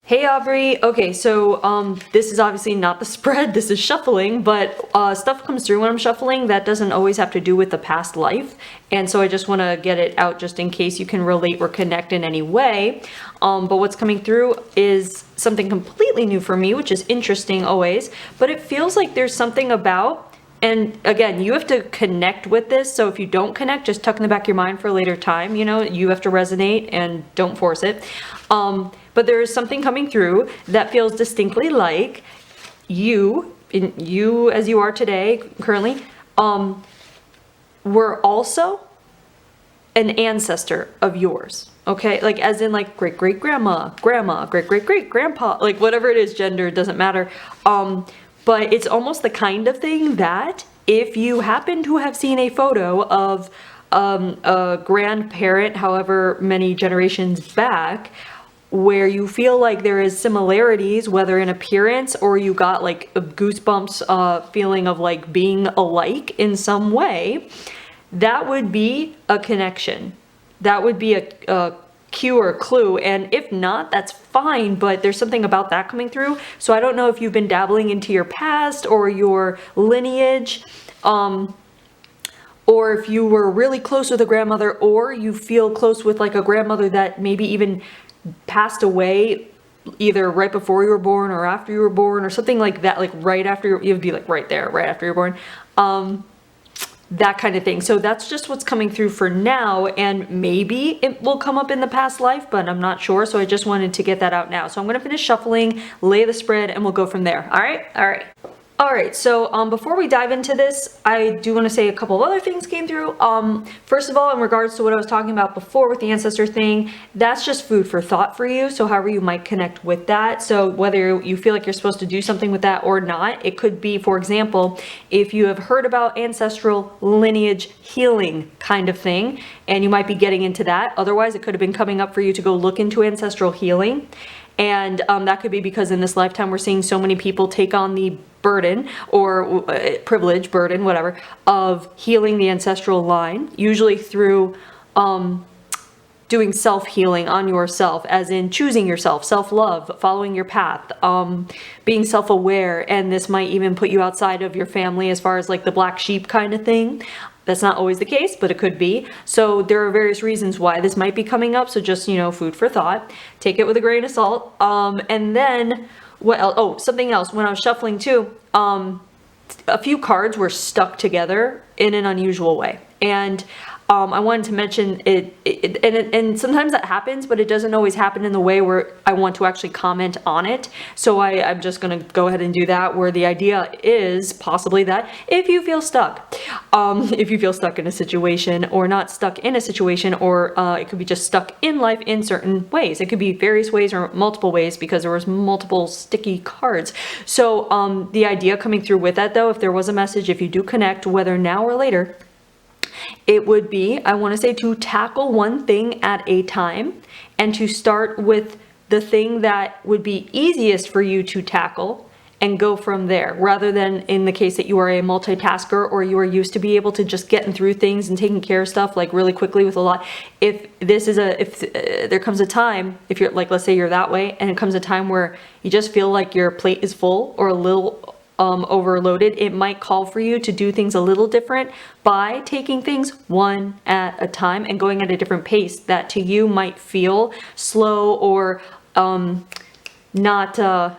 Hey Aubrey, okay, so this is obviously not the spread, this is shuffling, but stuff comes through when I'm shuffling that doesn't always have to do with the past life, and so I just want to get it out just in case you can relate or connect in any way. But what's coming through is something completely new for me, which is interesting always, but it feels like there's something about, and again, you have to connect with this, so if you don't connect, just tuck in the back of your mind for a later time, you know, you have to resonate and don't force it. But there is something coming through that feels distinctly like you as you are today, currently, were also an ancestor of yours. Okay, like as in like great-great-grandma, grandma, great-great-great-grandpa, like whatever it is, gender, doesn't matter. But it's almost the kind of thing that if you happen to have seen a photo of a grandparent, however many generations back, where you feel like there is similarities, whether in appearance or you got like a goosebumps feeling of like being alike in some way, that would be a connection. That would be a cue or clue, and if not, that's fine, but there's something about that coming through. So I don't know if you've been dabbling into your past or your lineage, or if you were really close with a grandmother, or you feel close with like a grandmother that maybe even passed away either right before you were born or after you were born or something like that, like right after you'd be like right there, right after you're born. That kind of thing. So that's just what's coming through for now, and maybe it will come up in the past life, but I'm not sure, so I just wanted to get that out now. So I'm going to finish shuffling, lay the spread, and we'll go from there. All right, so before we dive into this, I do want to say a couple of other things came through. First of all, in regards to what I was talking about before with the ancestor thing, that's just food for thought for you, so however you might connect with that. So whether you feel like you're supposed to do something with that or not, it could be, for example, if you have heard about ancestral lineage healing kind of thing, and you might be getting into that. Otherwise, it could have been coming up for you to go look into ancestral healing. And that could be because in this lifetime we're seeing so many people take on the burden or privilege, burden, whatever, of healing the ancestral line, usually through doing self-healing on yourself, as in choosing yourself, self-love, following your path, being self-aware, and this might even put you outside of your family as far as like the black sheep kind of thing. That's not always the case, but it could be. So there are various reasons why this might be coming up. So just, you know, food for thought. Take it with a grain of salt. And then what else? Oh, something else. When I was shuffling too, a few cards were stuck together in an unusual way. And I wanted to mention it, and sometimes that happens, but it doesn't always happen in the way where I want to actually comment on it. So I'm just going to go ahead and do that, where the idea is possibly that if you feel stuck in a situation, or not stuck in a situation, or it could be just stuck in life in certain ways. It could be various ways or multiple ways because there was multiple sticky cards. So the idea coming through with that though, if there was a message, if you do connect, whether now or later, it would be, I want to say, to tackle one thing at a time and to start with the thing that would be easiest for you to tackle and go from there, rather than in the case that you are a multitasker or you are used to be able to just getting through things and taking care of stuff like really quickly with a lot. If there comes a time, if you're like, let's say you're that way, and it comes a time where you just feel like your plate is full or a little overloaded, it might call for you to do things a little different by taking things one at a time and going at a different pace that to you might feel slow or not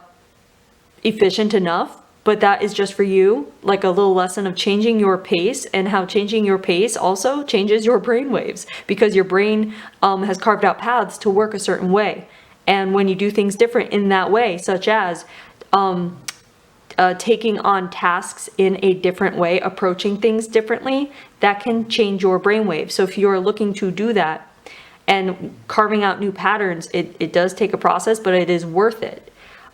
efficient enough, but that is just for you like a little lesson of changing your pace, and how changing your pace also changes your brain waves, because your brain has carved out paths to work a certain way, and when you do things different in that way, such as taking on tasks in a different way, approaching things differently, that can change your brainwave. So if you're looking to do that and carving out new patterns, it does take a process, but it is worth it.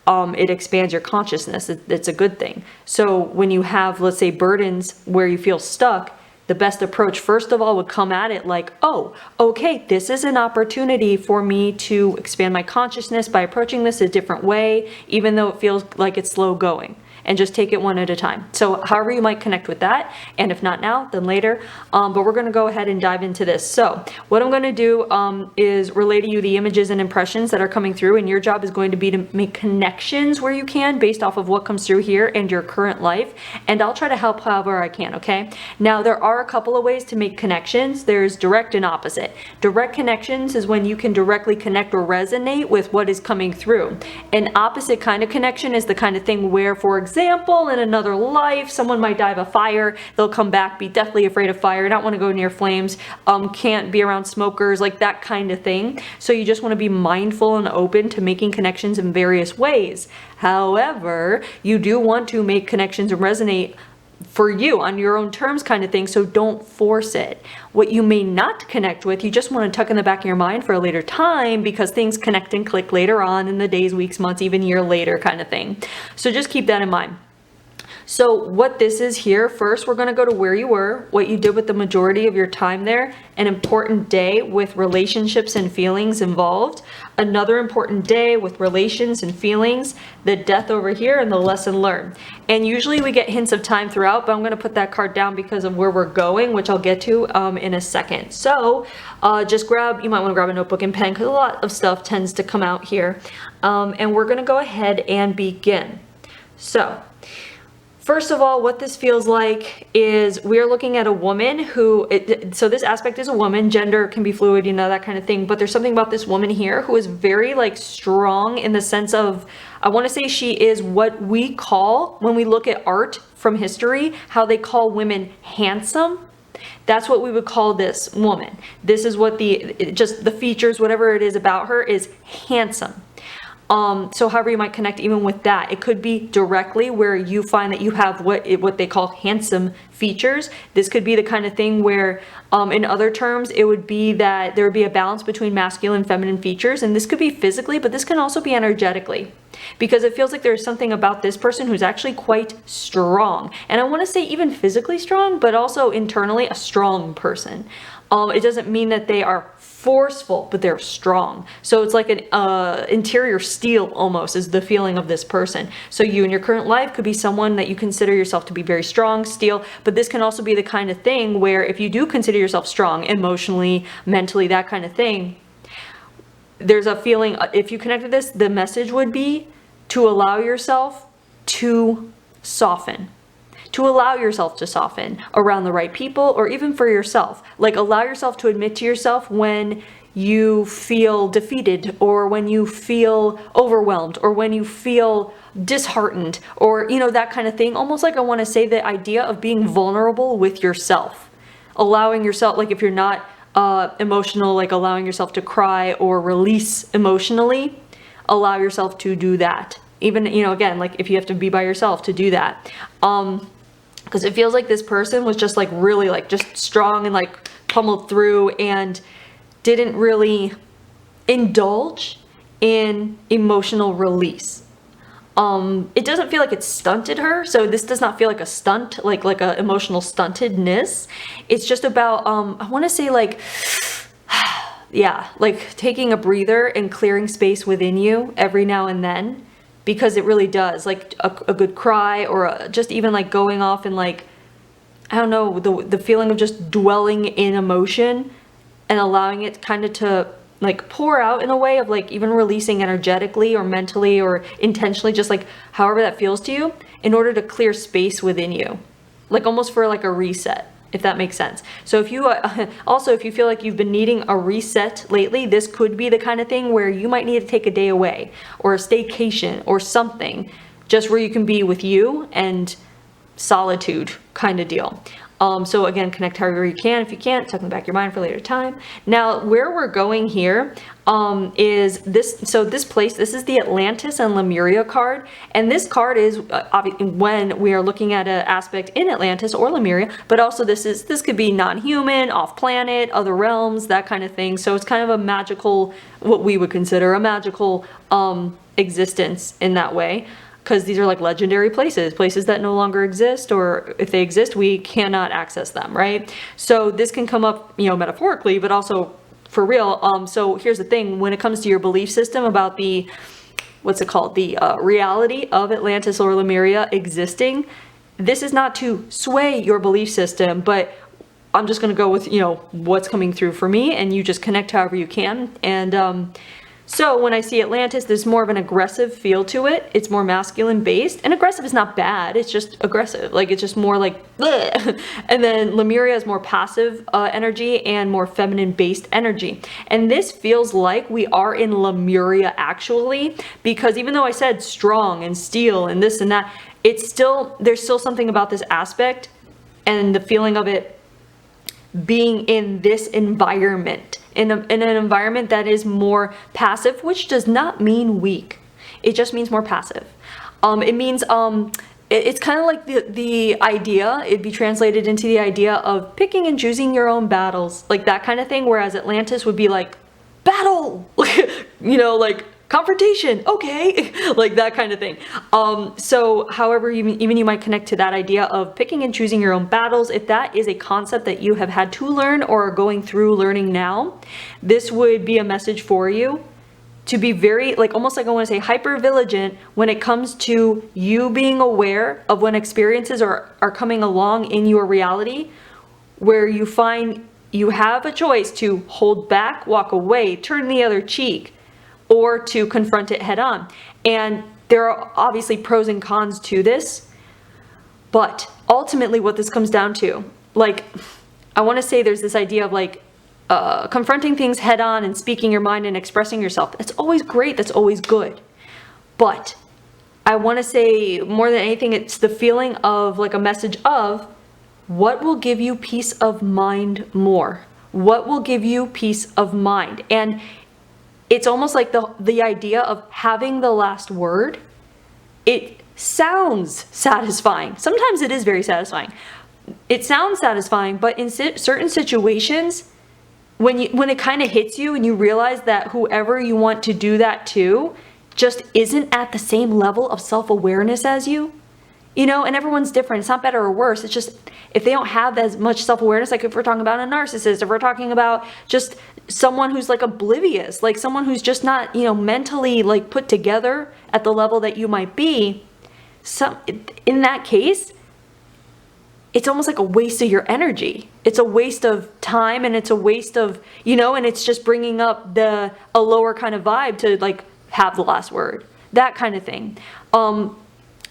It expands your consciousness. It's a good thing. So when you have, let's say, burdens where you feel stuck, the best approach, first of all, would come at it like, oh, okay, this is an opportunity for me to expand my consciousness by approaching this a different way, even though it feels like it's slow going. and just take it one at a time. So however you might connect with that, and if not now, then later. But we're going to go ahead and dive into this. So what I'm going to do is relay to you the images and impressions that are coming through, and your job is going to be to make connections where you can based off of what comes through here and your current life, and I'll try to help however I can, okay? Now there are a couple of ways to make connections. There's direct and opposite. Direct connections is when you can directly connect or resonate with what is coming through. An opposite kind of connection is the kind of thing where, for example, in another life, someone might die of a fire, they'll come back, be deathly afraid of fire, not want to go near flames, can't be around smokers, like that kind of thing. So you just want to be mindful and open to making connections in various ways. However, you do want to make connections and resonate for you on your own terms kind of thing, so don't force it. What you may not connect with, you just want to tuck in the back of your mind for a later time, because things connect and click later on in the days, weeks, months, even year later kind of thing. So just keep that in mind. So what this is here, first we're going to go to where you were, what you did with the majority of your time there, an important day with relationships and feelings involved, another important day with relations and feelings, the death over here, and the lesson learned. And usually we get hints of time throughout, but I'm going to put that card down because of where we're going, which I'll get to in a second. So just you might want to grab a notebook and pen, because a lot of stuff tends to come out here. And we're going to go ahead and begin. So first of all, what this feels like is we're looking at a woman who, so this aspect is a woman, gender can be fluid, you know, that kind of thing, but there's something about this woman here who is very like strong in the sense of, I want to say she is what we call, when we look at art from history, how they call women handsome. That's what we would call this woman. This is what just the features, whatever it is about her, is handsome. So however you might connect even with that, it could be directly where you find that you have what they call handsome features. This could be the kind of thing where in other terms it would be that there would be a balance between masculine and feminine features, and this could be physically, but this can also be energetically, because it feels like there's something about this person who's actually quite strong, and I want to say even physically strong, but also internally a strong person. It doesn't mean that they are forceful, but they're strong. So it's like an interior steel almost is the feeling of this person. So you in your current life could be someone that you consider yourself to be very strong, steel, but this can also be the kind of thing where if you do consider yourself strong emotionally, mentally, that kind of thing, there's a feeling, if you connect with this, the message would be to allow yourself to soften. To allow yourself to soften around the right people, or even for yourself. Like allow yourself to admit to yourself when you feel defeated, or when you feel overwhelmed, or when you feel disheartened, or you know, that kind of thing. Almost like I want to say the idea of being vulnerable with yourself. Allowing yourself, like if you're not emotional, like allowing yourself to cry or release emotionally, allow yourself to do that. Even, you know, again, like if you have to be by yourself to do that. Because it feels like this person was just like really like just strong and like pummeled through and didn't really indulge in emotional release. It doesn't feel like it stunted her, so this does not feel like a stunt, like a emotional stuntedness. It's just about I want to say like yeah, like taking a breather and clearing space within you every now and then. Because it really does, like a good cry, or just even like going off and like, I don't know, the feeling of just dwelling in emotion and allowing it kind of to like pour out in a way of like even releasing energetically or mentally or intentionally, just like however that feels to you, in order to clear space within you, like almost for like a reset, if that makes sense. So if you also, if you feel like you've been needing a reset lately, this could be the kind of thing where you might need to take a day away or a staycation or something, just where you can be with you and solitude kind of deal. So again, connect however you can. If you can't, tuck in the back of your mind for later time. Now, where we're going here is this. So this place, this is the Atlantis and Lemuria card. And this card is when we are looking at an aspect in Atlantis or Lemuria, but also this could be non-human, off-planet, other realms, that kind of thing. So it's kind of a magical, what we would consider a magical existence in that way. Because these are like legendary places that no longer exist, or if they exist, we cannot access them, right? So this can come up, you know, metaphorically, but also for real. So here's the thing, when it comes to your belief system about the what's it called, the reality of Atlantis or Lemuria existing. This is not to sway your belief system, but I'm just going to go with, you know, what's coming through for me, and you just connect however you can. And so when I see Atlantis, there's more of an aggressive feel to it. It's more masculine based, and aggressive is not bad. It's just aggressive. Like, it's just more like, bleh. And then Lemuria is more passive energy and more feminine based energy. And this feels like we are in Lemuria actually, because even though I said strong and steel and this and that, it's still, there's still something about this aspect and the feeling of it being in this environment, in an environment that is more passive, which does not mean weak. It just means more passive. It means it's kind of like the idea, it'd be translated into the idea of picking and choosing your own battles, like that kind of thing, whereas Atlantis would be like, battle, you know, like confrontation, okay, like that kind of thing. So however even you might connect to that idea of picking and choosing your own battles, if that is a concept that you have had to learn or are going through learning now, this would be a message for you to be very, like, almost like I want to say hyper vigilant when it comes to you being aware of when experiences are coming along in your reality, where you find you have a choice to hold back, walk away, turn the other cheek, or to confront it head on. And there are obviously pros and cons to this, but ultimately what this comes down to, like, I want to say there's this idea of like confronting things head on and speaking your mind and expressing yourself. That's always great, that's always good. But I want to say more than anything, it's the feeling of like a message of what will give you peace of mind more. What will give you peace of mind? And it's almost like the idea of having the last word. It sounds satisfying. Sometimes it is very satisfying. It sounds satisfying, but in certain situations, when it kind of hits you and you realize that whoever you want to do that to just isn't at the same level of self-awareness as you, you know, and everyone's different. It's not better or worse. It's just if they don't have as much self-awareness, like if we're talking about a narcissist, if we're talking about just someone who's like oblivious, like someone who's just not, you know, mentally like put together at the level that you might be, in that case, it's almost like a waste of your energy. It's a waste of time, and it's a waste of, you know, and it's just bringing up a lower kind of vibe to like have the last word, that kind of thing.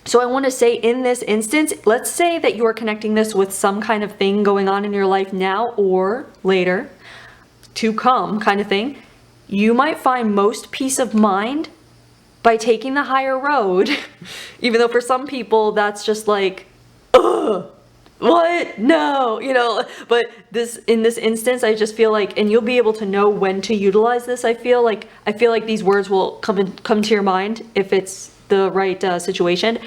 So I want to say in this instance, let's say that you are connecting this with some kind of thing going on in your life now or later to come kind of thing. You might find most peace of mind by taking the higher road, even though for some people that's just like, ugh, what? No, you know, but in this instance, I just feel like, and you'll be able to know when to utilize this. I feel like these words will come to your mind if it's the right situation,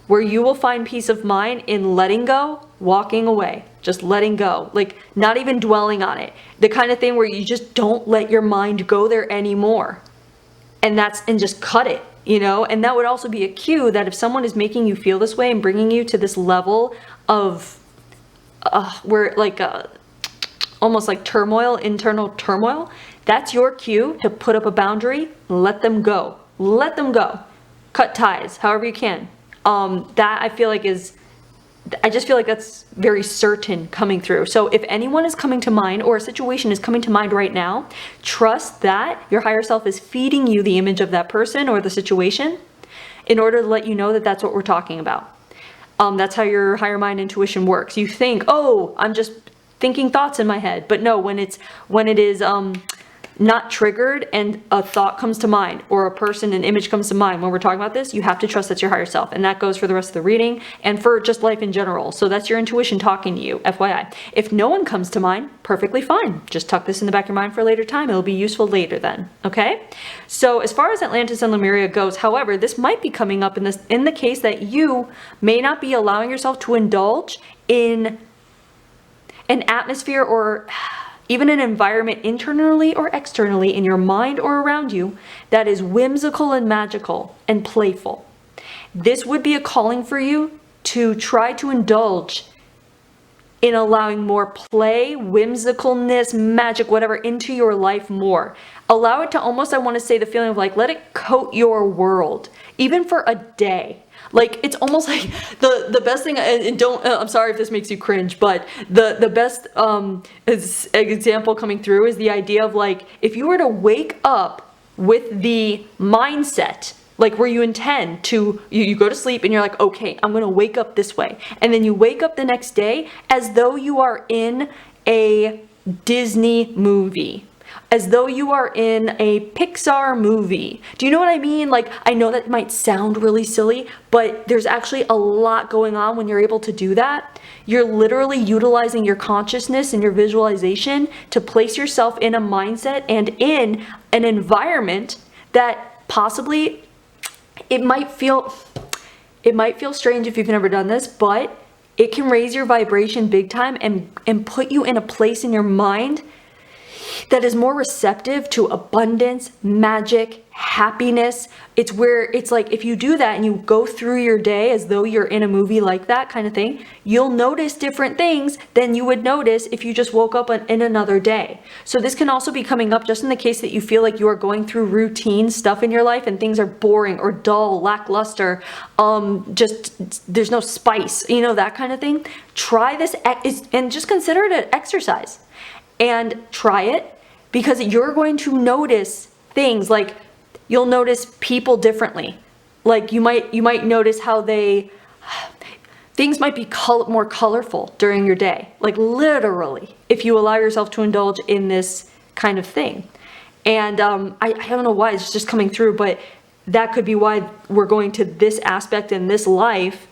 where you will find peace of mind in letting go, walking away, just letting go, like not even dwelling on it. The kind of thing where you just don't let your mind go there anymore. And just cut it, you know? And that would also be a cue that if someone is making you feel this way and bringing you to this level of where like almost like turmoil, internal turmoil, that's your cue to put up a boundary, let them go. Let them go. Cut ties, however you can. That I feel like I just feel like that's very certain coming through. So if anyone is coming to mind or a situation is coming to mind right now, trust that your higher self is feeding you the image of that person or the situation in order to let you know that that's what we're talking about. That's how your higher mind intuition works. You think, oh, I'm just thinking thoughts in my head. But no, when it is not triggered and a thought comes to mind or a person, an image comes to mind when we're talking about this, you have to trust that's your higher self. And that goes for the rest of the reading and for just life in general. So that's your intuition talking to you, FYI. If no one comes to mind, perfectly fine. Just tuck this in the back of your mind for a later time. It'll be useful later then, okay? So as far as Atlantis and Lemuria goes, however, this might be coming up in the case that you may not be allowing yourself to indulge in an atmosphere or even an environment internally or externally in your mind or around you that is whimsical and magical and playful. This would be a calling for you to try to indulge in allowing more play, whimsicalness, magic, whatever, into your life more. Allow it to almost, I want to say, the feeling of like, let it coat your world, even for a day. Like, it's almost like the best thing, and don't, I'm sorry if this makes you cringe, but the best example coming through is the idea of like, if you were to wake up with the mindset, like where you intend to, you go to sleep and you're like, okay, I'm gonna wake up this way. And then you wake up the next day as though you are in a Disney movie, as though you are in a Pixar movie. Do you know what I mean? Like, I know that might sound really silly, but there's actually a lot going on when you're able to do that. You're literally utilizing your consciousness and your visualization to place yourself in a mindset and in an environment that possibly, it might feel strange if you've never done this, but it can raise your vibration big time and put you in a place in your mind that is more receptive to abundance, magic, happiness. It's where it's like, if you do that and you go through your day as though you're in a movie like that kind of thing, you'll notice different things than you would notice if you just woke up in another day. So this can also be coming up just in the case that you feel like you are going through routine stuff in your life and things are boring or dull, lackluster, just there's no spice, you know, that kind of thing. Try this and just consider it an exercise. And try it, because you're going to notice things like, you'll notice people differently. Like you might notice how things might be more colorful during your day. Like literally, if you allow yourself to indulge in this kind of thing. And I don't know why it's just coming through, but that could be why we're going to this aspect in this life,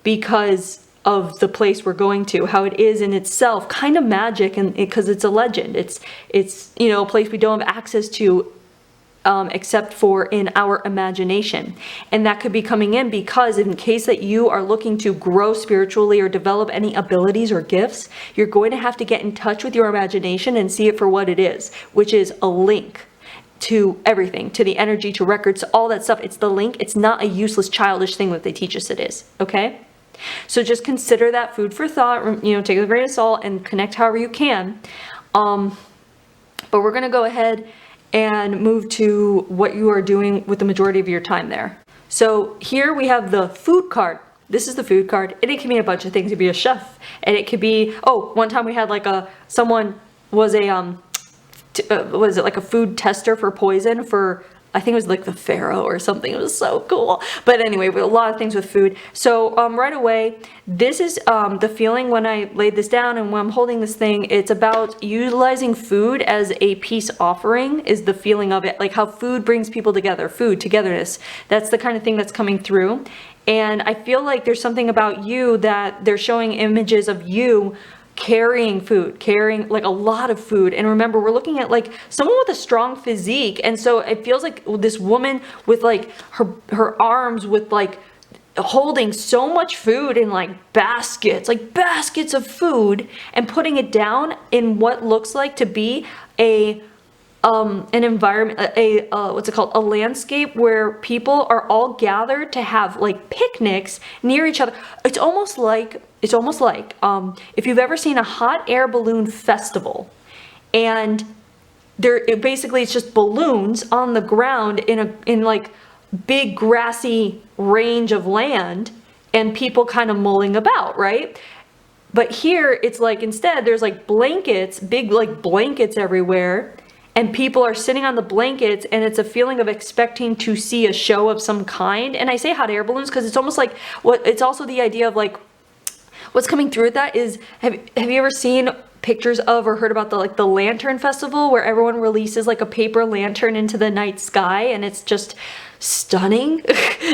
because of the place we're going to, how it is in itself kind of magic, and because it's a legend, it's you know, a place we don't have access to except for in our imagination. And that could be coming in because in case that you are looking to grow spiritually or develop any abilities or gifts, you're going to have to get in touch with your imagination and see it for what it is, which is a link to everything, to the energy, to records, to all that stuff. It's the link. It's not a useless childish thing that they teach us it is, okay? So just consider that food for thought, you know, take it with a grain of salt and connect however you can. But we're going to go ahead and move to what you are doing with the majority of your time there. So here we have the food card. This is the food card, and it can mean a bunch of things. It could be a chef, and it could be, oh, one time we had like someone was was it like a food tester for poison for, I think it was like the Pharaoh or something. It was so cool. But anyway, a lot of things with food. So right away, this is the feeling when I laid this down and when I'm holding this thing, it's about utilizing food as a peace offering is the feeling of it. Like how food brings people together, food, togetherness. That's the kind of thing that's coming through. And I feel like there's something about you that they're showing images of you carrying food, carrying like a lot of food. And remember, we're looking at like someone with a strong physique, and so it feels like this woman with like her arms with like holding so much food in like baskets of food, and putting it down in what looks like to be an environment, what's it called, a landscape where people are all gathered to have like picnics near each other. It's almost like if you've ever seen a hot air balloon festival, and basically it's just balloons on the ground in like big grassy range of land, and people kind of mulling about, right? But here it's like instead there's like blankets, big like blankets everywhere, and people are sitting on the blankets, and it's a feeling of expecting to see a show of some kind. And I say hot air balloons because it's almost like it's also the idea of like what's coming through with that is, have you ever seen pictures of or heard about the lantern festival, where everyone releases like a paper lantern into the night sky and it's just stunning?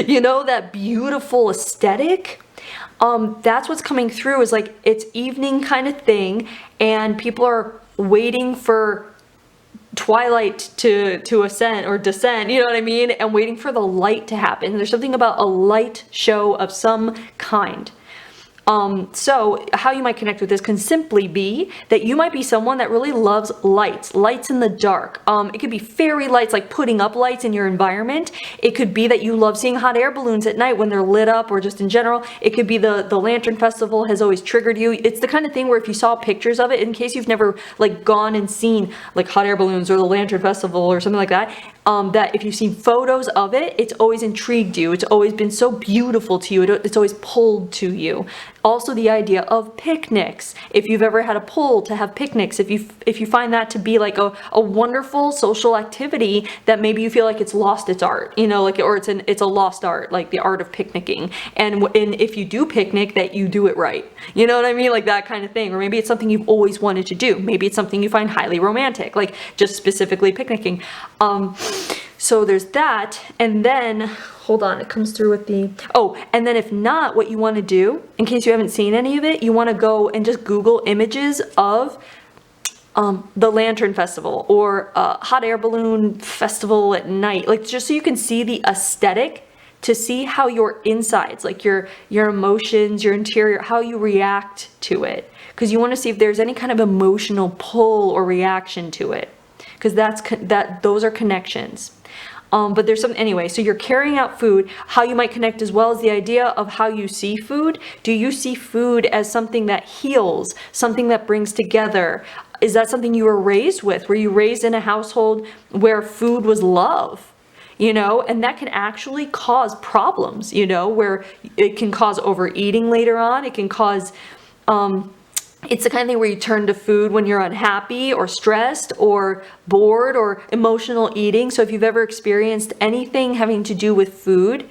You know, that beautiful aesthetic. That's what's coming through, is like it's evening kind of thing, and people are waiting for twilight to ascend or descend, you know what I mean, and waiting for the light to happen. There's something about a light show of some kind. So how you might connect with this can simply be that you might be someone that really loves lights in the dark. It could be fairy lights, like putting up lights in your environment. It could be that you love seeing hot air balloons at night when they're lit up, or just in general. It could be the Lantern Festival has always triggered you. It's the kind of thing where if you saw pictures of it, in case you've never like gone and seen like hot air balloons or the Lantern Festival or something like that, that if you've seen photos of it, it's always intrigued you. It's always been so beautiful to you. It's always pulled to you. Also, the idea of picnics. If you've ever had a pull to have picnics, if you find that to be like a wonderful social activity that maybe you feel like it's lost its art, you know, like, or it's a lost art, like the art of picnicking. And if you do picnic, that you do it right. You know what I mean? Like that kind of thing. Or maybe it's something you've always wanted to do. Maybe it's something you find highly romantic, like just specifically picnicking. So there's that, and then, hold on, it comes through with the, and then if not, what you want to do, in case you haven't seen any of it, you want to go and just Google images of the Lantern Festival or hot air balloon festival at night, like just so you can see the aesthetic, to see how your insides, like your emotions, your interior, how you react to it, because you want to see if there's any kind of emotional pull or reaction to it, because those are connections. But there's some, anyway, so you're carrying out food, how you might connect, as well as the idea of how you see food. Do you see food as something that heals, something that brings together? Is that something you were raised with? Were you raised in a household where food was love? You know, and that can actually cause problems, you know, where it can cause overeating later on. It can cause, it's the kind of thing where you turn to food when you're unhappy or stressed or bored or emotional eating. So if you've ever experienced anything having to do with food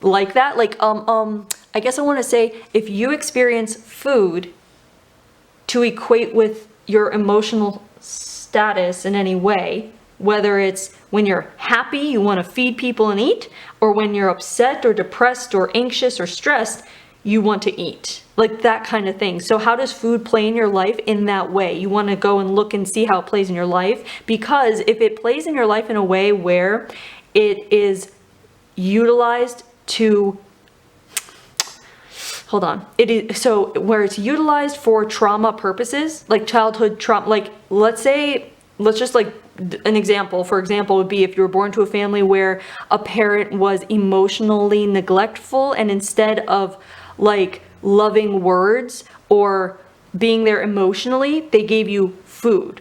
like that, like, I guess I want to say, if you experience food to equate with your emotional status in any way, whether it's when you're happy, you want to feed people and eat, or when you're upset or depressed or anxious or stressed, you want to eat, like that kind of thing. So how does food play in your life in that way? You want to go and look and see how it plays in your life, because if it plays in your life in a way where it is utilized to, hold on, it is, so where it's utilized for trauma purposes, like childhood trauma, like let's just like an example, for example, would be if you were born to a family where a parent was emotionally neglectful, and instead of like loving words or being there emotionally, they gave you food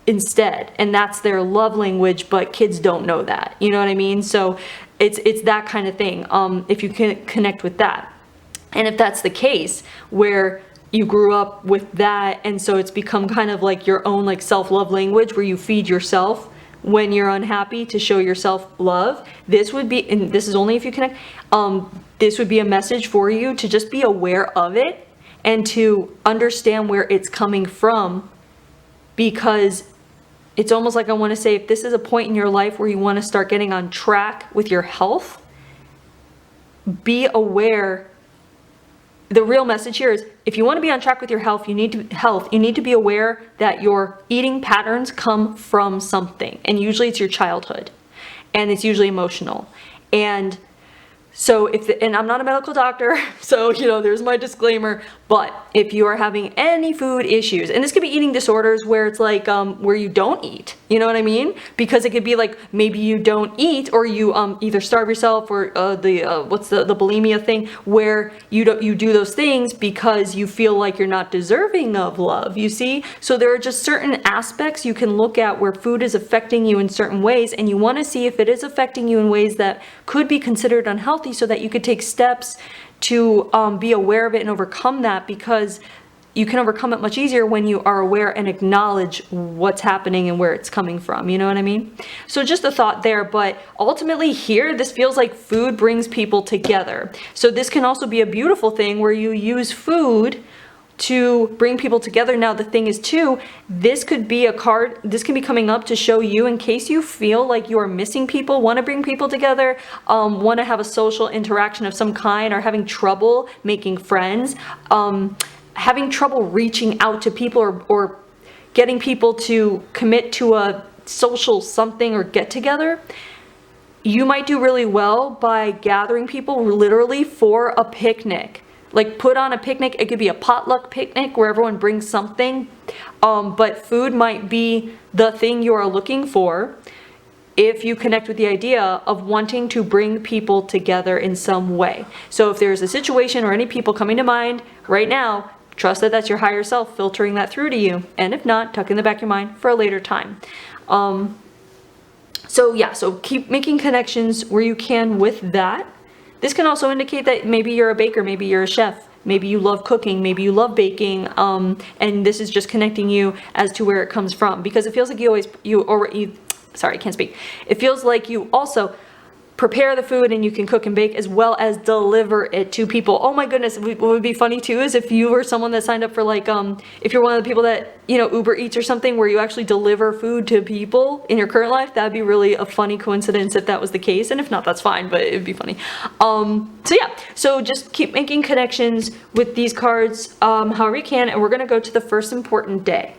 instead, and that's their love language, but kids don't know that, you know what I mean? So it's that kind of thing, if you can connect with that. And if that's the case, where you grew up with that, and so it's become kind of like your own like self-love language, where you feed yourself when you're unhappy to show yourself love, this would be, and this is only if you connect, this would be a message for you to just be aware of it and to understand where it's coming from, because it's almost like, I want to say, if this is a point in your life where you want to start getting on track with your health, be aware. The real message here is, if you want to be on track with your health, you need to be aware that your eating patterns come from something, and usually it's your childhood, and it's usually emotional. And so and I'm not a medical doctor, so, you know, there's my disclaimer, but if you are having any food issues, and this could be eating disorders where it's like, where you don't eat, you know what I mean? Because it could be like, maybe you don't eat, or you either starve yourself, or what's the bulimia thing, where you do those things because you feel like you're not deserving of love, you see? So there are just certain aspects you can look at where food is affecting you in certain ways, and you want to see if it is affecting you in ways that could be considered unhealthy, so that you could take steps to be aware of it and overcome that, because you can overcome it much easier when you are aware and acknowledge what's happening and where it's coming from, you know what I mean? So just a thought there, but ultimately here, this feels like food brings people together. So this can also be a beautiful thing where you use food to bring people together. Now the thing is too, this could be a card, this can be coming up to show you in case you feel like you are missing people, want to bring people together, want to have a social interaction of some kind, or having trouble making friends, having trouble reaching out to people, or getting people to commit to a social something or get together. You might do really well by gathering people literally for a picnic. like put on a picnic. It could be a potluck picnic where everyone brings something, but food might be the thing you are looking for if you connect with the idea of wanting to bring people together in some way. So if there's a situation or any people coming to mind right now, trust that that's your higher self filtering that through to you. And if not, tuck in the back of your mind for a later time. So yeah, so keep making connections where you can with that. This can also indicate that maybe you're a baker, maybe you're a chef, maybe you love cooking, maybe you love baking, and this is just connecting you as to where it comes from, because it feels like sorry, I can't speak. It feels like you also prepare the food and you can cook and bake as well as deliver it to people. Oh my goodness, what would be funny too is if you were someone that signed up for like, if you're one of the people that, you know, Uber Eats or something where you actually deliver food to people in your current life, that'd be really a funny coincidence if that was the case. And if not, that's fine, but it'd be funny. So yeah, so just keep making connections with these cards however you can, and we're gonna go to the first important day.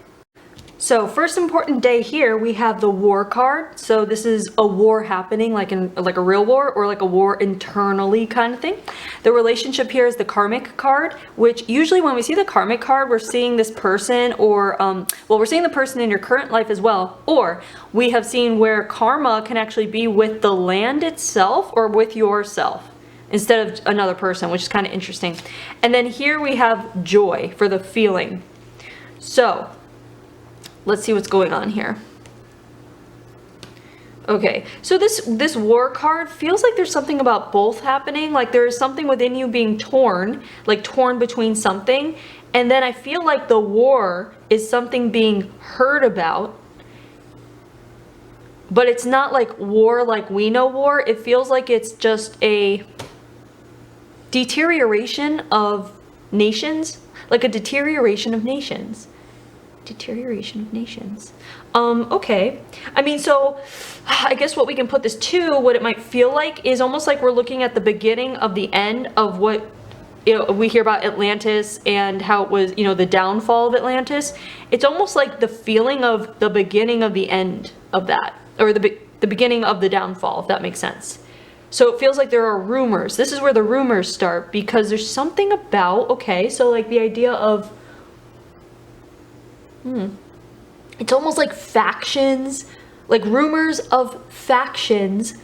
So first important day here, we have the war card. So this is a war happening, like a real war, or like a war internally kind of thing. The relationship here is the karmic card, which usually when we see the karmic card, we're seeing this person, or well, we're seeing the person in your current life as well, or we have seen where karma can actually be with the land itself or with yourself instead of another person, which is kind of interesting. And then here we have joy for the feeling. So let's see what's going on here. Okay, so this war card feels like there's something about both happening. Like there is something within you being torn, like torn between something. And then I feel like the war is something being heard about. But it's not like war like we know war. It feels like it's just a deterioration of nations. Like a deterioration of nations. Deterioration of nations. Okay. I mean, so I guess what we can put this to, what it might feel like, is almost like we're looking at the beginning of the end of what, you know, we hear about Atlantis and how it was, you know, the downfall of Atlantis. It's almost like the feeling of the beginning of the end of that, or the beginning of the downfall, if that makes sense. So it feels like there are rumors. This is where the rumors start, because there's something about, okay, so like the idea of it's almost like factions, like rumors of factions,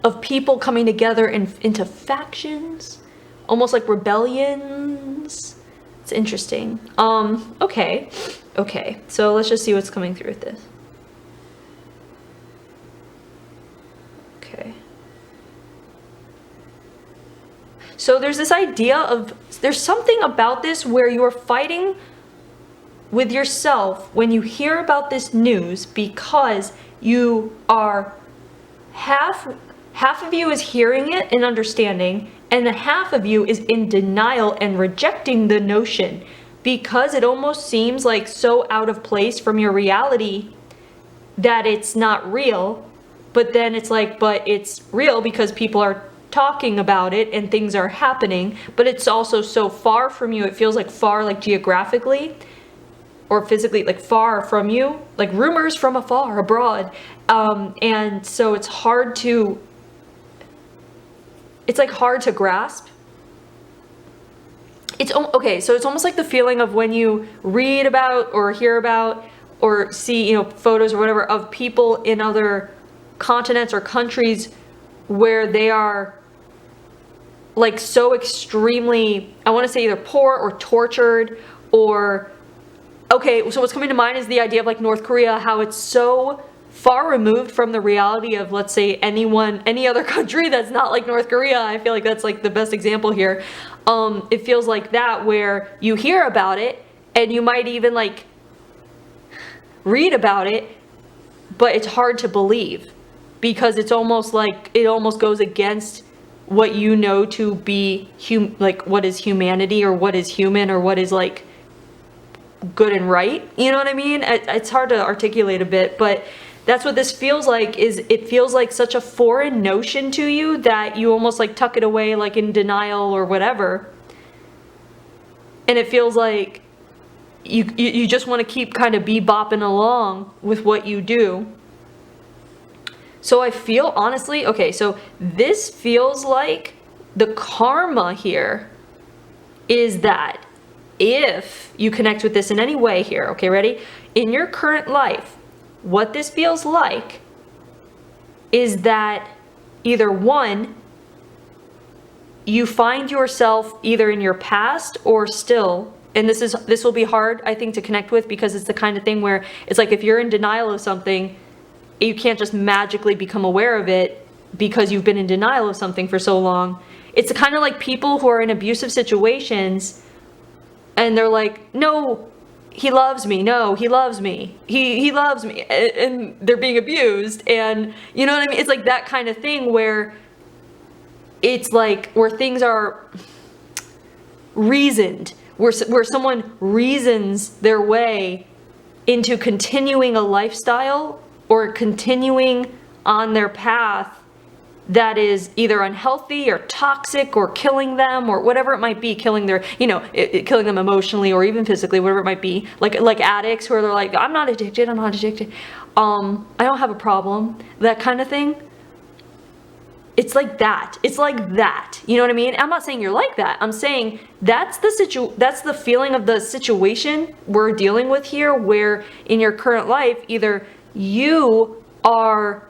of people coming together into factions, almost like rebellions. It's interesting. Okay, so let's just see what's coming through with this. Okay. So there's this idea of, there's something about this where you're fighting with yourself when you hear about this news, because you are half of you is hearing it and understanding, and the half of you is in denial and rejecting the notion, because it almost seems like so out of place from your reality that it's not real. But then it's like, but it's real because people are talking about it and things are happening, but it's also so far from you. It feels like far, like geographically or physically, like far from you, like rumors from afar, abroad. And so it's hard to, it's like hard to grasp. It's okay, so it's almost like the feeling of when you read about or hear about or see, you know, photos or whatever of people in other continents or countries where they are like so extremely, I want to say either poor or tortured, or okay, so what's coming to mind is the idea of like North Korea, how it's so far removed from the reality of, let's say, any other country that's not like North Korea. I feel like that's like the best example here. It feels like that, where you hear about it and you might even like read about it, but it's hard to believe because it's almost like it almost goes against what you know to be like what is humanity, or what is human, or what is like good and right, you know what I mean? It's hard to articulate a bit, but that's what this feels like. Is it feels like such a foreign notion to you that you almost like tuck it away, like in denial or whatever, and it feels like you just want to keep kind of bebopping along with what you do. So I feel, honestly, okay, so this feels like the karma here is that if you connect with this in any way here, okay, ready? In your current life, what this feels like is that either one, you find yourself either in your past or still, and this will be hard, I think, to connect with, because it's the kind of thing where it's like if you're in denial of something, you can't just magically become aware of it because you've been in denial of something for so long. It's kind of like people who are in abusive situations and they're like, no, he loves me. No, he loves me. He loves me. And they're being abused. And you know what I mean? It's like that kind of thing where it's like where things are reasoned, where someone reasons their way into continuing a lifestyle or continuing on their path that is either unhealthy or toxic or killing them or whatever it might be, killing their, killing them emotionally or even physically, whatever it might be. Like addicts who are like, I'm not addicted. I don't have a problem. That kind of thing. It's like that. It's like that. You know what I mean? I'm not saying you're like that. I'm saying that's the feeling of the situation we're dealing with here, where in your current life, either you are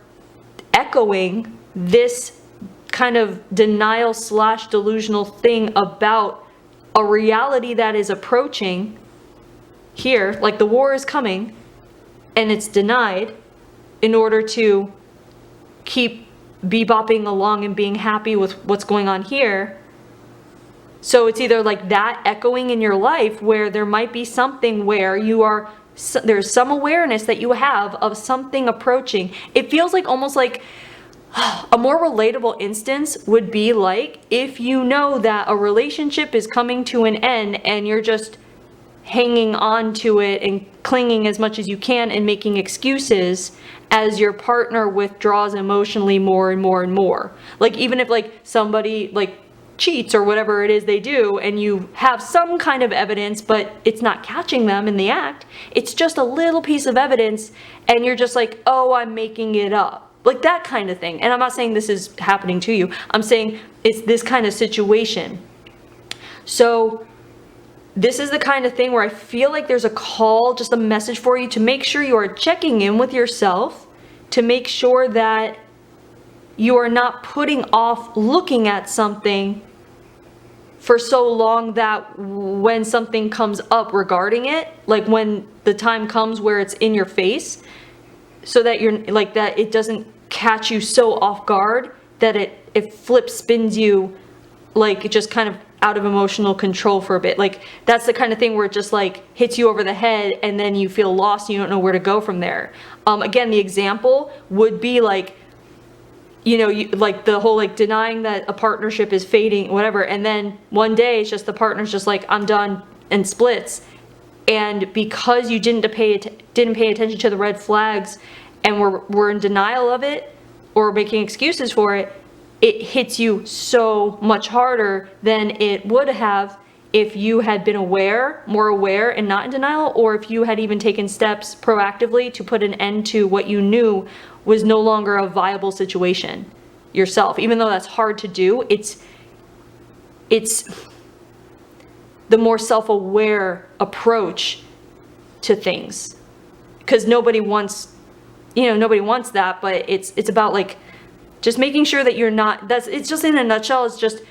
echoing this kind of denial / delusional thing about a reality that is approaching here, like the war is coming and it's denied in order to keep bebopping along and being happy with what's going on here. So it's either like that echoing in your life where there might be something where there's some awareness that you have of something approaching. It feels like almost like a more relatable instance would be like if you know that a relationship is coming to an end and you're just hanging on to it and clinging as much as you can and making excuses as your partner withdraws emotionally more and more and more. Like even if like somebody like cheats or whatever it is they do and you have some kind of evidence but it's not catching them in the act, it's just a little piece of evidence and you're just like, oh, I'm making it up. Like that kind of thing. And I'm not saying this is happening to you. I'm saying it's this kind of situation. So this is the kind of thing where I feel like there's a call, just a message for you to make sure you are checking in with yourself, to make sure that you are not putting off looking at something for so long that when something comes up regarding it, like when the time comes where it's in your face, so that you're like that it doesn't catch you so off guard that it spins you like just kind of out of emotional control for a bit. Like that's the kind of thing where it just like hits you over the head and then you feel lost and you don't know where to go from there. Again, the example would be like, like the whole like denying that a partnership is fading, whatever, and then one day it's just the partner's just like, I'm done, and splits. And because you didn't pay attention to the red flags and were in denial of it or making excuses for it, it hits you so much harder than it would have if you had been more aware and not in denial, or if you had even taken steps proactively to put an end to what you knew was no longer a viable situation yourself. Even though that's hard to do, it's the more self-aware approach to things, because nobody wants that, but it's about like just making sure that you're not, it's just in a nutshell, it's just,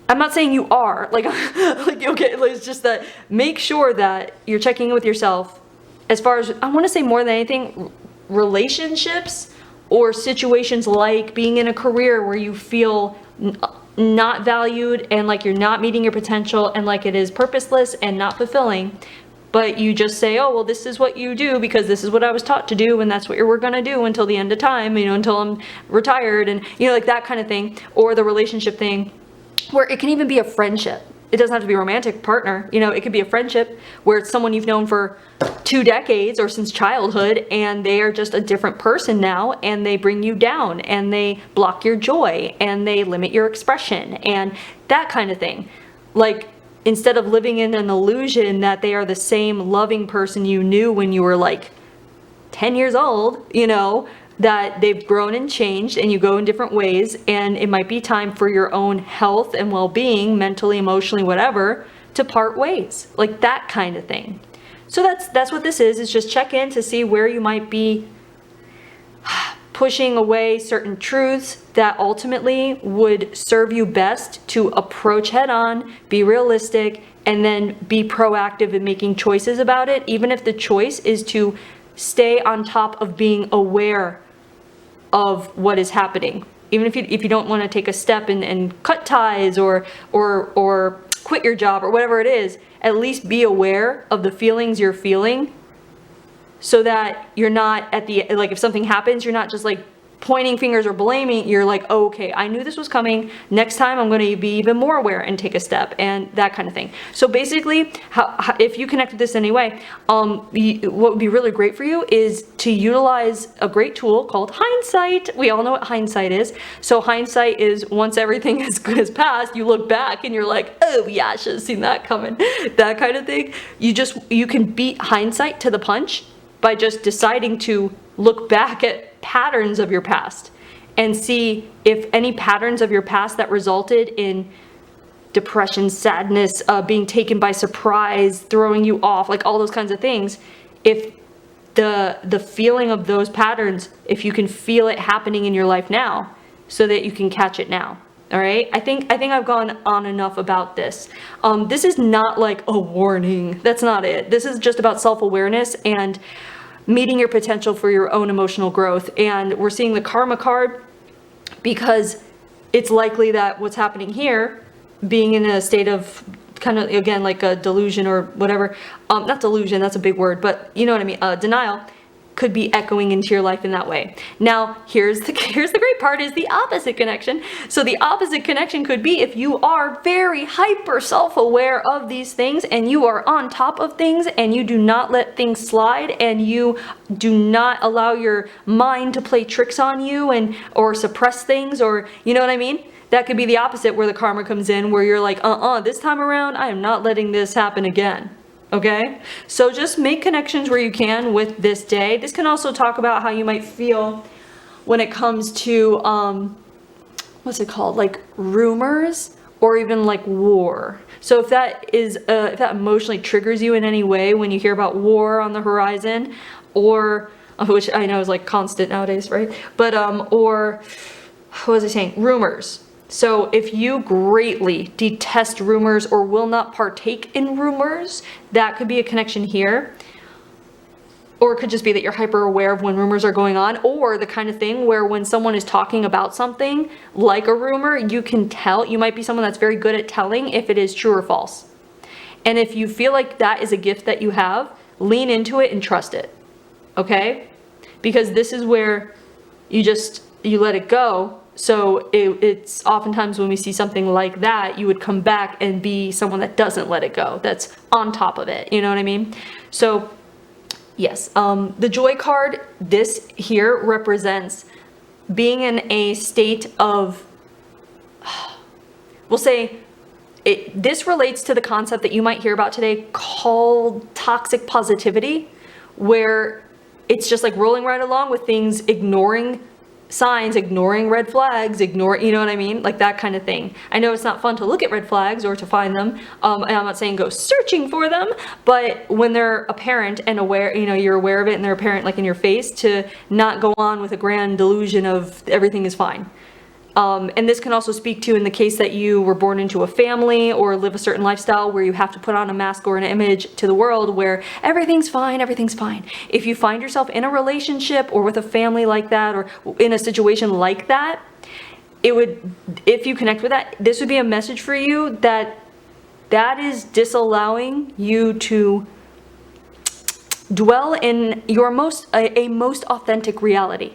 I'm not saying you are like okay, it's just that make sure that you're checking in with yourself as far as, I want to say more than anything, relationships or situations like being in a career where you feel not valued and like you're not meeting your potential and like it is purposeless and not fulfilling, but you just say, oh, well, this is what you do because this is what I was taught to do and that's what we're gonna do until the end of time, until I'm retired, and like that kind of thing. Or the relationship thing where it can even be a friendship. It doesn't have to be a romantic partner, it could be a friendship where it's someone you've known for 2 decades or since childhood, and they are just a different person now, and they bring you down, and they block your joy, and they limit your expression, and that kind of thing. Like, instead of living in an illusion that they are the same loving person you knew when you were like 10 years old, that they've grown and changed and you go in different ways, and it might be time for your own health and well-being, mentally, emotionally, whatever, to part ways, like that kind of thing. So that's what this is just check in to see where you might be pushing away certain truths that ultimately would serve you best to approach head on, be realistic, and then be proactive in making choices about it, even if the choice is to stay on top of being aware of what is happening. Even if you don't want to take a step and cut ties or quit your job or whatever it is, at least be aware of the feelings you're feeling, so that you're not at the, like if something happens, you're not just like pointing fingers or blaming. You're like, oh, okay, I knew this was coming. Next time I'm going to be even more aware and take a step, and that kind of thing. So basically, if you connect with this anyway, what would be really great for you is to utilize a great tool called hindsight. We all know what hindsight is. So hindsight is once everything has passed, you look back and you're like, oh yeah, I should have seen that coming. That kind of thing. You can beat hindsight to the punch by just deciding to look back at patterns of your past and see if any patterns of your past that resulted in depression, sadness, being taken by surprise, throwing you off, like all those kinds of things, if the feeling of those patterns, if you can feel it happening in your life now, so that you can catch it now. All right, I think I've gone on enough about this. This is not like a warning. That's not it. This is just about self-awareness and meeting your potential for your own emotional growth. And we're seeing the karma card because it's likely that what's happening here, being in a state of kind of, again, like a delusion or whatever, not delusion, that's a big word, but you know what I mean, denial, could be echoing into your life in that way. Now, here's the great part, is the opposite connection. So the opposite connection could be if you are very hyper self-aware of these things and you are on top of things and you do not let things slide and you do not allow your mind to play tricks on you or suppress things, or you know what I mean? That could be the opposite, where the karma comes in, where you're like, this time around, I am not letting this happen again. Okay, so just make connections where you can with this day. This can also talk about how you might feel when it comes to, what's it called? Like rumors or even like war. So if that emotionally triggers you in any way when you hear about war on the horizon, or, which I know is like constant nowadays, right? But, or what was I saying? Rumors. So if you greatly detest rumors or will not partake in rumors, that could be a connection here. Or it could just be that you're hyper aware of when rumors are going on, or the kind of thing where when someone is talking about something like a rumor, you can tell. You might be someone that's very good at telling if it is true or false. And if you feel like that is a gift that you have, lean into it and trust it. Okay? Because this is where you let it go. So it's oftentimes when we see something like that, you would come back and be someone that doesn't let it go, that's on top of it, you know what I mean? So yes, the joy card, this here represents being in a state of, we'll say, this relates to the concept that you might hear about today called toxic positivity, where it's just like rolling right along with things, ignoring signs, ignoring red flags, you know what I mean? Like that kind of thing. I know it's not fun to look at red flags or to find them. And I'm not saying go searching for them, but when they're apparent and aware, you're aware of it and they're apparent like in your face, to not go on with a grand delusion of everything is fine. And this can also speak to in the case that you were born into a family or live a certain lifestyle where you have to put on a mask or an image to the world where everything's fine, everything's fine. If you find yourself in a relationship or with a family like that, or in a situation like that, if you connect with that, this would be a message for you that is disallowing you to dwell in your most authentic reality.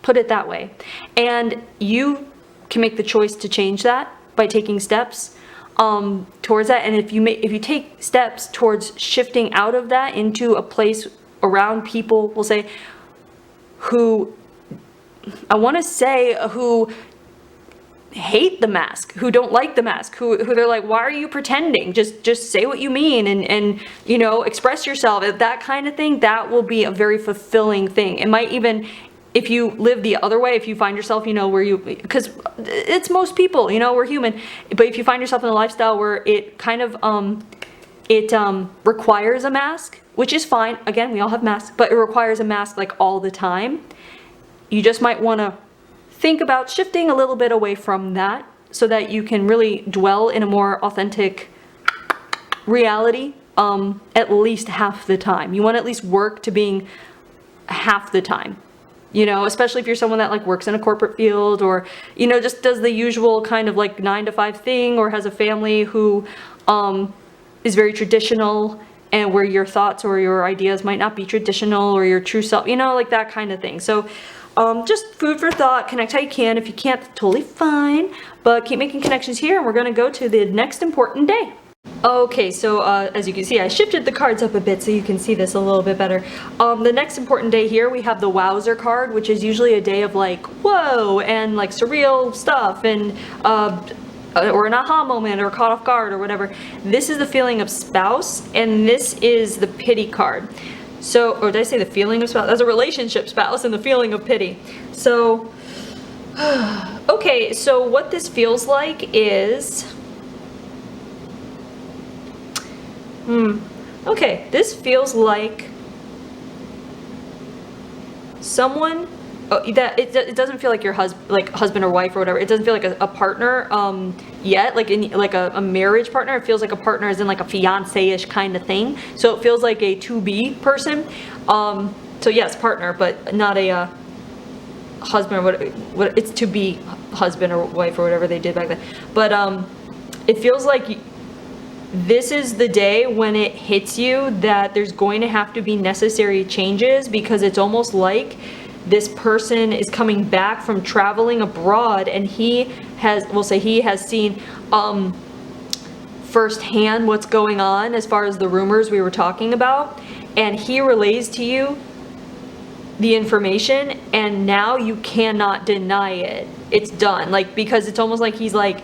Put it that way. And you can make the choice to change that by taking steps towards that. And if you take steps towards shifting out of that into a place around people, we'll say, who hate the mask, who don't like the mask, who they're like, why are you pretending? Just say what you mean and express yourself. That kind of thing, that will be a very fulfilling thing. It might even, if you live the other way, if you find yourself, because it's most people, we're human, but if you find yourself in a lifestyle where it kind of It requires a mask, which is fine. Again, we all have masks, but it requires a mask like all the time. You just might want to think about shifting a little bit away from that so that you can really dwell in a more authentic reality at least half the time. You want to at least work to being half the time. You know, especially if you're someone that like works in a corporate field or, you know, just does the usual kind of like 9 to 5 thing, or has a family who is very traditional and where your thoughts or your ideas might not be traditional or your true self, you know, like that kind of thing. So just food for thought, connect how you can. If you can't, totally fine, but keep making connections here, and we're going to go to the next important day. Okay, so as you can see, I shifted the cards up a bit so you can see this a little bit better. The next important day here, we have the Wowzer card, which is usually a day of like, whoa, and like surreal stuff, and or an aha moment, or caught off guard, or whatever. This is the feeling of spouse, and this is the pity card. So, or did I say the feeling of spouse? That's a relationship spouse, and the feeling of pity. So, okay, so what this feels like is... okay, this feels like someone that it doesn't feel like your husband or wife or whatever. It doesn't feel like a partner yet, like in like a marriage partner. It feels like a partner as in like a fiance-ish kind of thing. So it feels like a to-be person. So yes, partner, but not a husband or what it's to be husband or wife or whatever they did back then. But it feels like this is the day when it hits you that there's going to have to be necessary changes, because it's almost like this person is coming back from traveling abroad, and we'll say he has seen firsthand what's going on as far as the rumors we were talking about, and he relays to you the information, and now you cannot deny it. It's done, like, because it's almost like he's like,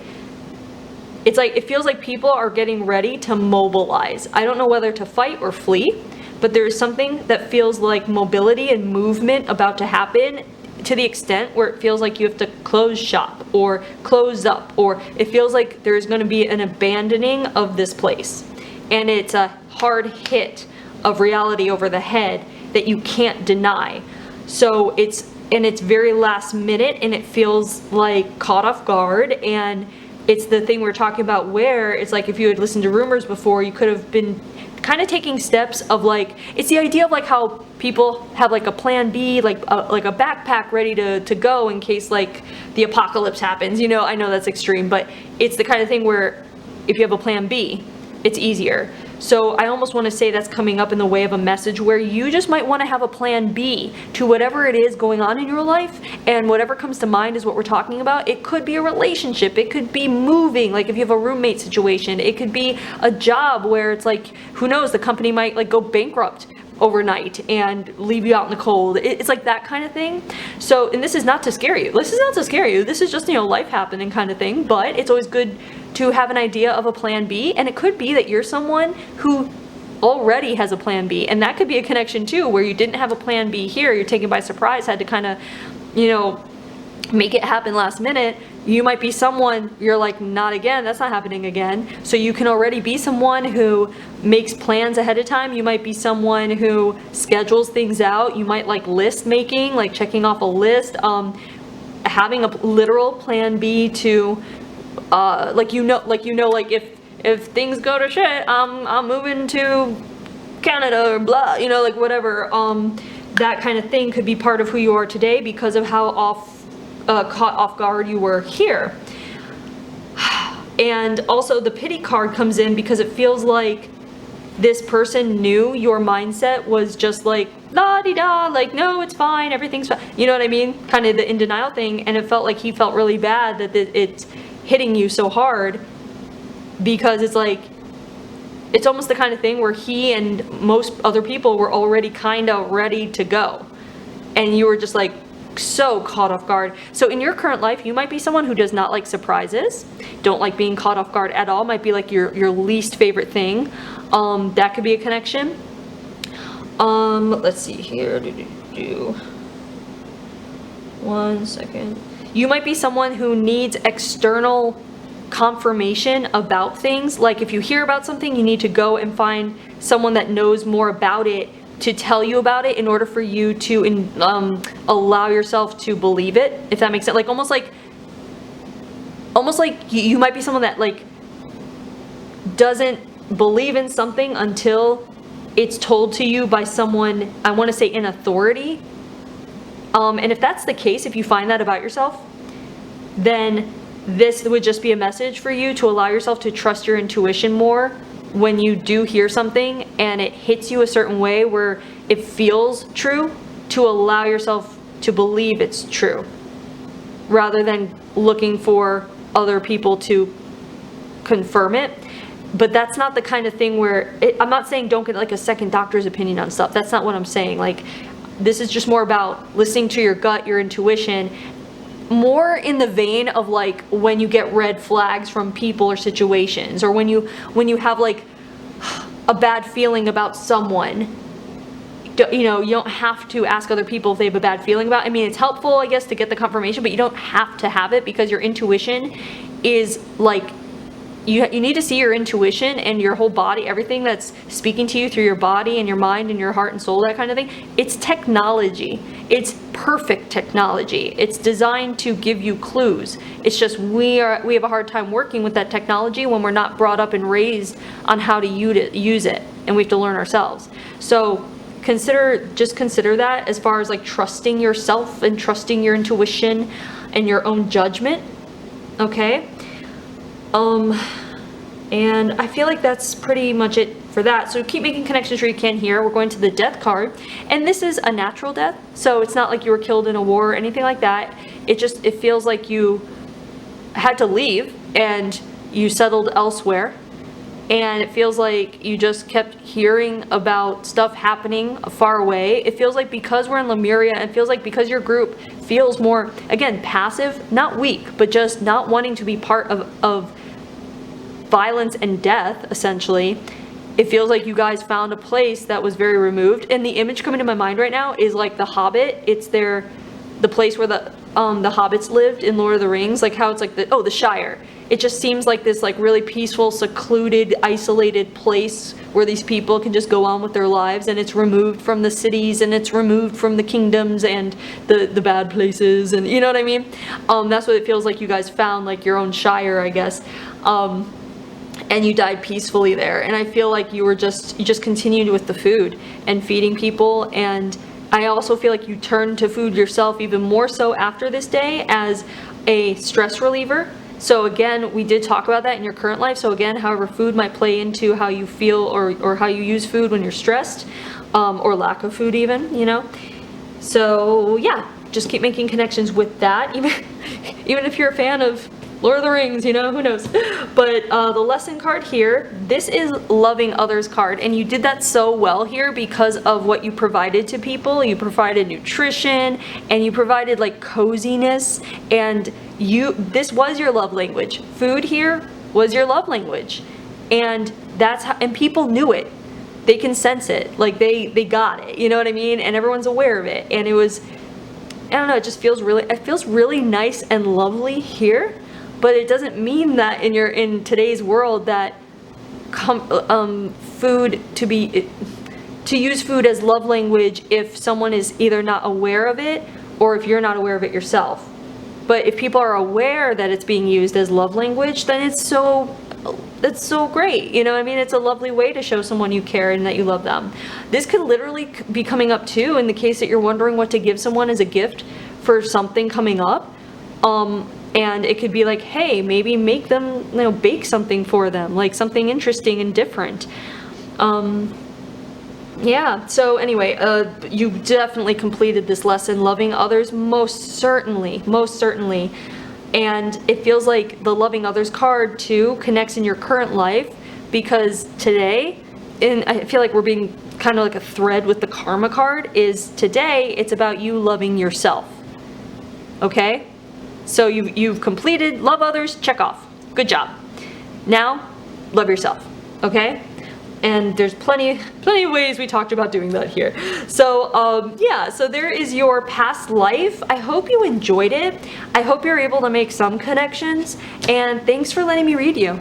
it's like, it feels like people are getting ready to mobilize. I don't know whether to fight or flee, but there is something that feels like mobility and movement about to happen, to the extent where it feels like you have to close shop or close up, or it feels like there's going to be an abandoning of this place. And it's a hard hit of reality over the head that you can't deny. So it's very last minute, and it feels like caught off guard, and it's the thing we're talking about where it's like, if you had listened to rumors before, you could have been kind of taking steps of like, it's the idea of like how people have like a plan B, like a backpack ready to go in case like the apocalypse happens. You know, I know that's extreme, but it's the kind of thing where if you have a plan B, it's easier. So I almost want to say that's coming up in the way of a message where you just might want to have a plan B to whatever it is going on in your life, and whatever comes to mind is what we're talking about. It could be a relationship, it could be moving, like if you have a roommate situation, it could be a job where it's like, who knows, the company might like go bankrupt overnight and leave you out in the cold. It's like that kind of thing. So, and this is not to scare you. This is not to scare you. This is just, you know, life happening kind of thing, but it's always good to have an idea of a plan B, and it could be that you're someone who already has a plan B, and that could be a connection too, where you didn't have a plan B here, you're taken by surprise, had to kind of, you know, make it happen last minute. You might be someone, you're like, not again, that's not happening again. So you can already be someone who makes plans ahead of time. You might be someone who schedules things out. You might like list making, like checking off a list, having a literal plan B to like if things go to shit, I'm moving to Canada or blah, you know, like whatever. That kind of thing could be part of who you are today because of how caught off guard you were here. And also the pity card comes in because it feels like this person knew your mindset was just like la-di-da, like no, it's fine, everything's fine, you know what I mean, kind of the in denial thing. And it felt like he felt really bad that it's hitting you so hard, because it's like, it's almost the kind of thing where he and most other people were already kind of ready to go, and you were just like so caught off guard. So in your current life, you might be someone who does not like surprises, don't like being caught off guard at all, might be like your least favorite thing. That could be a connection. Let's see here. 1 second. You might be someone who needs external confirmation about things. Like if you hear about something, you need to go and find someone that knows more about it to tell you about it in order for you to allow yourself to believe it, if that makes sense. Like almost like you might be someone that like doesn't believe in something until it's told to you by someone, I want to say in authority. And if that's the case, if you find that about yourself, then this would just be a message for you to allow yourself to trust your intuition more when you do hear something and it hits you a certain way where it feels true, to allow yourself to believe it's true rather than looking for other people to confirm it. But that's not the kind of thing where I'm not saying don't get like a second doctor's opinion on stuff. That's not what I'm saying. Like, this is just more about listening to your gut, your intuition, more in the vein of like when you get red flags from people or situations, or when you have like a bad feeling about someone. You know, you don't have to ask other people if they have a bad feeling about it. I mean, it's helpful, I guess, to get the confirmation, but you don't have to have it, because your intuition is like, you need to see your intuition and your whole body, everything that's speaking to you through your body and your mind and your heart and soul, that kind of thing. It's technology. It's perfect technology. It's designed to give you clues. It's just we have a hard time working with that technology when we're not brought up and raised on how to use it, and we have to learn ourselves. So just consider that as far as like trusting yourself and trusting your intuition and your own judgment. Okay? And I feel like that's pretty much it for that. So keep making connections where you can here. We're going to the death card, and this is a natural death, so it's not like you were killed in a war or anything like that. It feels like you had to leave and you settled elsewhere, and it feels like you just kept hearing about stuff happening far away. It feels like because we're in Lemuria, it feels like because your group feels more, again, passive, not weak, but just not wanting to be part of violence and death, essentially. It feels like you guys found a place that was very removed. And the image coming to my mind right now is like The Hobbit. It's the place where the hobbits lived in Lord of the Rings, like how it's like the Shire. It just seems like this like really peaceful, secluded, isolated place where these people can just go on with their lives, and it's removed from the cities, and it's removed from the kingdoms and the bad places, and you know what I mean? That's what it feels like. You guys found like your own Shire, I guess. And you died peacefully there. And I feel like you just continued with the food and feeding people. And I also feel like you turned to food yourself even more so after this day as a stress reliever. So again, we did talk about that in your current life. So again, however food might play into how you feel or how you use food when you're stressed, or lack of food even, you know. So yeah, just keep making connections with that. Even if you're a fan of Lord of the Rings, you know, who knows. But the lesson card here, this is loving others card, and you did that so well here because of what you provided to people. You provided nutrition, and you provided like coziness, and this was your love language. Food here was your love language, and and people knew it. They can sense it, like they got it, you know what I mean? And everyone's aware of it, and it was, I don't know, it feels really nice and lovely here. But it doesn't mean that in today's world that food to use food as love language if someone is either not aware of it or if you're not aware of it yourself. But if people are aware that it's being used as love language, then it's so great. You know what I mean? It's a lovely way to show someone you care and that you love them. This could literally be coming up too in the case that you're wondering what to give someone as a gift for something coming up. And it could be like, hey, maybe make them, you know, bake something for them, like something interesting and different. Yeah, so anyway, you definitely completed this lesson, loving others, most certainly. And it feels like the loving others card too connects in your current life, because today, and I feel like we're being kind of like a thread with the karma card, is today it's about you loving yourself. Okay? So you've completed love others, check off. Good job. Now, love yourself. Okay? And there's plenty of ways we talked about doing that here. So yeah, so there is your past life. I hope you enjoyed it. I hope you're able to make some connections, and thanks for letting me read you.